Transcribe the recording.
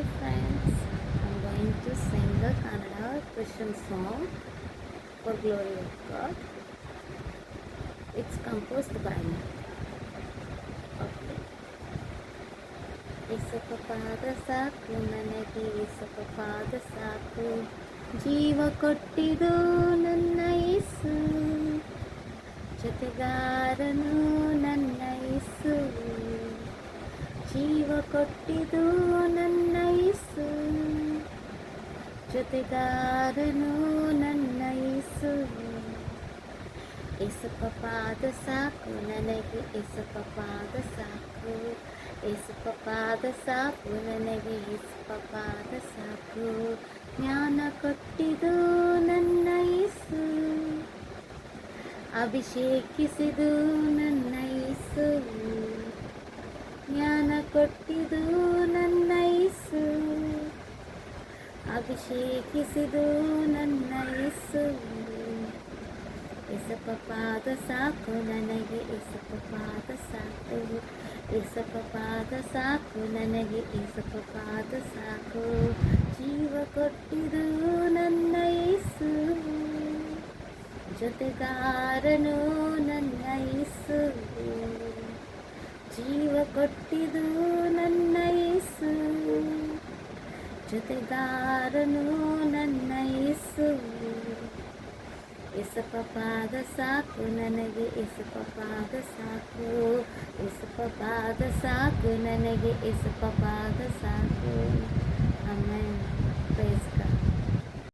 Hi friends, I'm going to sing a Kannada Christian song for glory of God. It's composed by me. Okay. ಇಸಕ ಪಾದ ಸಾಕು ನನಗೆ ಇಸಕ ಪಾದ ಸಾಕು ಜೀವ ಕೊಟ್ಟಿದು ನನ್ನ ಯೇಸು ಜೊತೆಗಾರನು ನನ್ನ ಯೇಸು ಜೀವ ಕೊಟ್ಟಿದು ನನ್ನ ಯೇಸು ಜೊತೆಗಾರನು ನನ್ನ ಯೇಸು ಏಸಪ್ಪ ಪಾದ ಸಾಕು ನನಗೆ ಏಸಪ್ಪ ಪಾದ ಸಾಕು ಏಸಪ್ಪ ಪಾದ ಸಾಕು ನನಗೆ ಏಸಪ್ಪ ಪಾದ ಸಾಕು ಜ್ಞಾನ ಕೊಟ್ಟಿದು ನನ್ನ ಯೇಸು ಅಭಿಷೇಕಿಸಿದು ನನ್ನ ಯೇಸು ಜ್ಞಾನ ಕೊಟ್ಟಿದು ನನ್ನ ಯೇಸು ಅಭಿಷೇಕಿಸಿದು ನನ್ನ ಯೇಸು ಏಸಪ್ಪ ಪಾದ ಸಾಕು ನನಗೆ ಏಸಪ್ಪ ಪಾದ ಸಾಕು ಏಸಪ್ಪ ಪಾದ ಸಾಕು ನನಗೆ ಏಸಪ್ಪ ಪಾದ ಸಾಕು ಜೀವ ಕೊಟ್ಟಿದು ನನ್ನ ಯೇಸು ಜೊತೆಗಾರನು ನನ್ನ ಯೇಸು ಜೀವ ಕೊಟ್ಟಿದು ನನ್ನ ಯೇಸು ಜೊತೆಗಾರನು ನನ್ನ ಯೇಸು ಏಸಪ್ಪ ಪಾದ ಸಾಕು ನನಗೆ ಏಸಪ್ಪ ಪಾದ ಸಾಕು ಏಸಪ್ಪ ಪಾದ ಸಾಕು ನನಗೆ ಏಸಪ್ಪ ಪಾದ ಸಾಕು ಆಮೆನ್. ಪ್ರೈಸ್